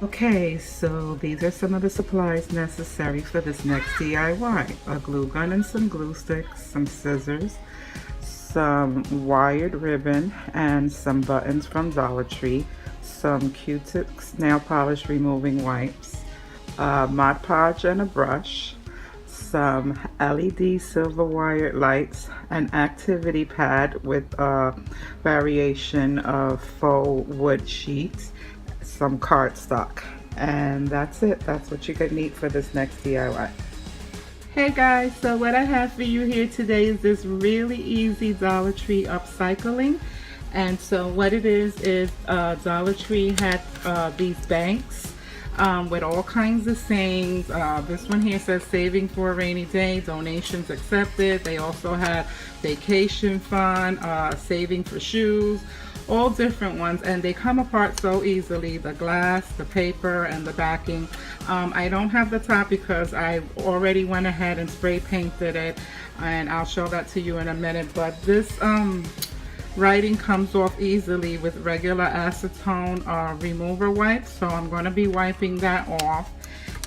Okay, so these are some of the supplies necessary for this next DIY. A glue gun and some glue sticks, some scissors, some wired ribbon, and some buttons from Dollar Tree, some Q-tips, nail polish removing wipes, a Mod Podge and a brush, some LED silver wired lights, an activity pad with a variation of faux wood sheets, some cardstock, and that's it. That's what you're gonna need for this next DIY. Hey guys, so what I have for you here today is this really easy Dollar Tree upcycling. And so what it is Dollar Tree had these banks with all kinds of sayings. This one here says saving for a rainy day, donations accepted. They also had vacation fund, saving for shoes, all different ones, and they come apart so easily, the glass, the paper, and the backing. I don't have the top because I already went ahead and spray painted it, and I'll show that to you in a minute. But this writing comes off easily with regular acetone remover wipes, so I'm going to be wiping that off.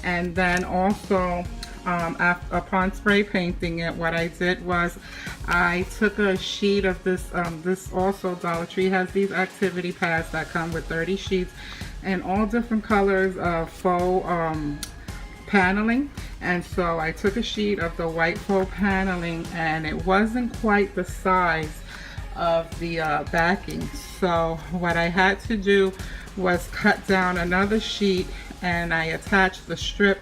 And then also upon spray painting it, what I did was I took a sheet of this this also Dollar Tree has these activity pads that come with 30 sheets and all different colors of faux paneling. And so I took a sheet of the white faux paneling, and it wasn't quite the size of the backing, so what I had to do was cut down another sheet, and I attached the strip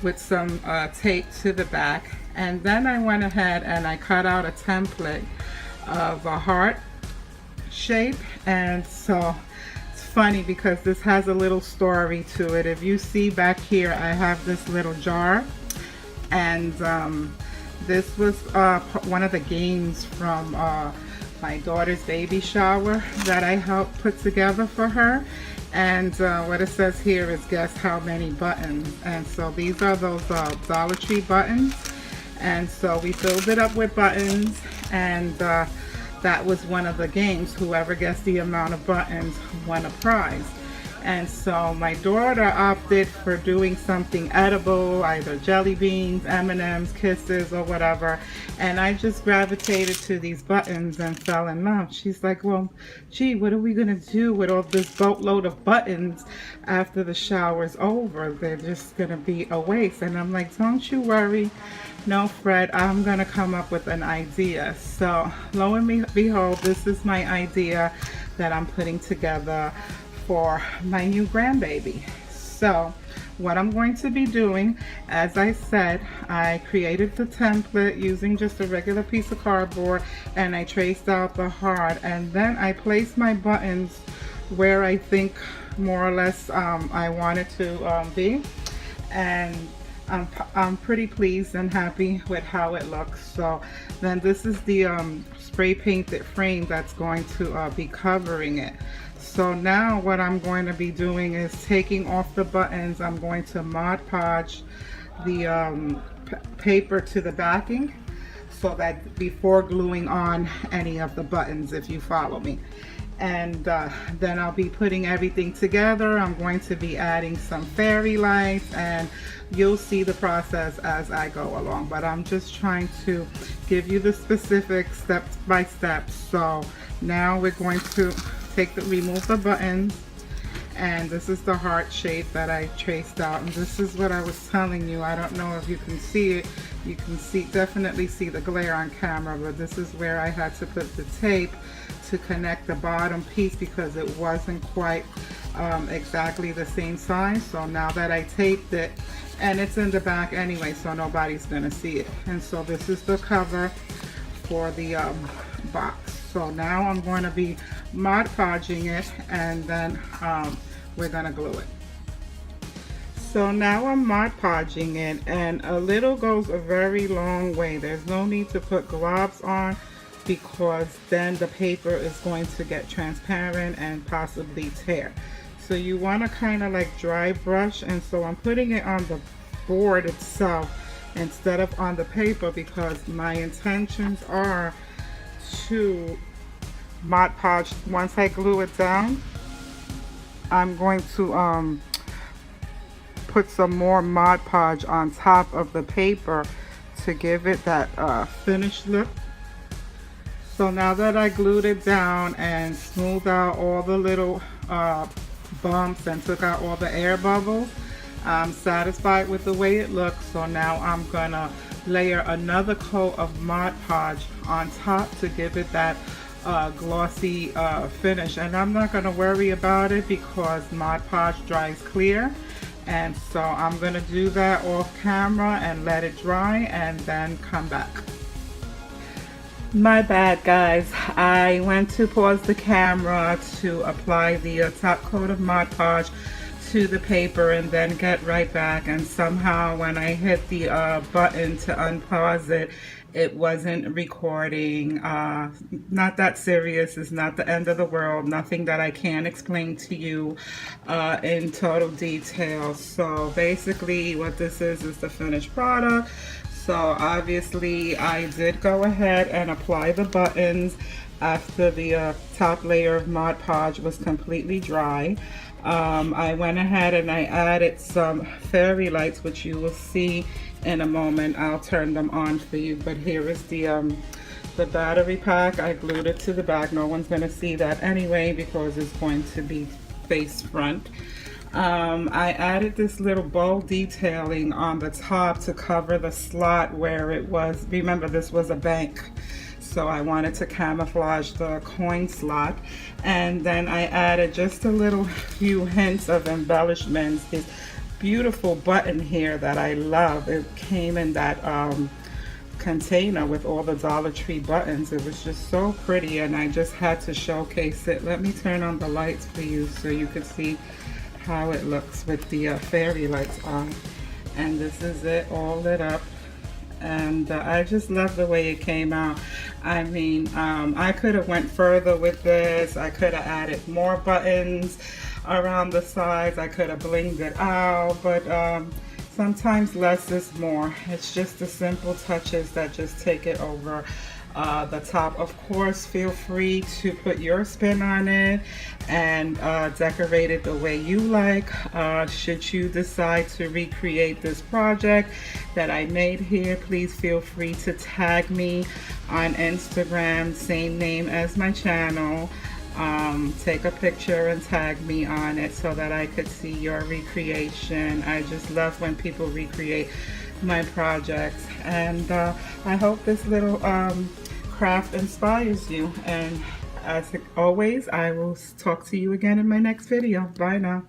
with some tape to the back, and then I went ahead and I cut out a template of a heart shape. And so it's funny because this has a little story to it. If you see back here, I have this little jar, and this was one of the games from my daughter's baby shower that I helped put together for her. And what it says here is guess how many buttons. And so these are those Dollar Tree buttons, and so we filled it up with buttons, and that was one of the games. Whoever guessed the amount of buttons won a prize. And so my daughter opted for doing something edible, either jelly beans, M&Ms, Kisses, or whatever. And I just gravitated to these buttons and fell in love. She's like, well, gee, what are we gonna do with all this boatload of buttons after the shower's over? They're just gonna be a waste. And I'm like, don't you worry. No, Fred, I'm gonna come up with an idea. So lo and behold, this is my idea that I'm putting together for my new grandbaby. So what I'm going to be doing, as I said, I created the template using just a regular piece of cardboard, and I traced out the heart, and then I placed my buttons where I think more or less I wanted to be. And I'm pretty pleased and happy with how it looks. So then this is the spray painted frame that's going to be covering it. So now what I'm going to be doing is taking off the buttons. I'm going to Mod Podge the paper to the backing, so that before gluing on any of the buttons, if you follow me. And then I'll be putting everything together. I'm going to be adding some fairy lights, and you'll see the process as I go along. But I'm just trying to give you the specifics step by step. So now we're going to remove the buttons, and this is the heart shape that I traced out, and this is what I was telling you. I don't know if you can see it. You can definitely see the glare on camera, but this is where I had to put the tape to connect the bottom piece because it wasn't quite exactly the same size. So now that I taped it, and it's in the back anyway, so nobody's gonna see it. And so this is the cover for the box. So now I'm going to be Mod Podging it, and then we're going to glue it. So now I'm Mod Podging it, and a little goes a very long way. There's no need to put gloves on because then the paper is going to get transparent and possibly tear. So you want to kind of like dry brush, and so I'm putting it on the board itself instead of on the paper because my intentions are to Mod Podge. Once I glue it down, I'm going to put some more Mod Podge on top of the paper to give it that finished look. So now that I glued it down and smoothed out all the little bumps and took out all the air bubbles, I'm satisfied with the way it looks. So now I'm gonna layer another coat of Mod Podge on top to give it that glossy finish. And I'm not gonna worry about it because Mod Podge dries clear. And so I'm gonna do that off camera and let it dry and then come back. My bad, guys. I went to pause the camera to apply the top coat of Mod Podge to the paper and then get right back, and somehow when I hit the button to unpause it, it wasn't recording. Not that serious. It's not the end of the world. Nothing that I can't explain to you in total detail. So basically what this is the finished product. So obviously I did go ahead and apply the buttons after the top layer of Mod Podge was completely dry. I went ahead and I added some fairy lights, which you will see in a moment. I'll turn them on for you. But here is the battery pack. I glued it to the back. No one's going to see that anyway because it's going to be face front. I added this little bow detailing on the top to cover the slot where it was. Remember, this was a bank, so I wanted to camouflage the coin slot. And then I added just a little few hints of embellishments. This beautiful button here that I love. It came in that container with all the Dollartree buttons. It was just so pretty and I just had to showcase it. Let me turn on the lights for you so you can see how it looks with the fairy lights on. And this is it all lit up, and I just love the way it came out. I mean, I could have went further with this. I could have added more buttons around the sides. I could have blinged it out, but sometimes less is more. It's just the simple touches that just take it over the top. Of course, feel free to put your spin on it and decorate it the way you like. Should you decide to recreate this project that I made here, please feel free to tag me on Instagram, same name as my channel. Take a picture and tag me on it so that I could see your recreation. I just love when people recreate my projects, and I hope this little craft inspires you, and as always I will talk to you again in my next video. Bye now.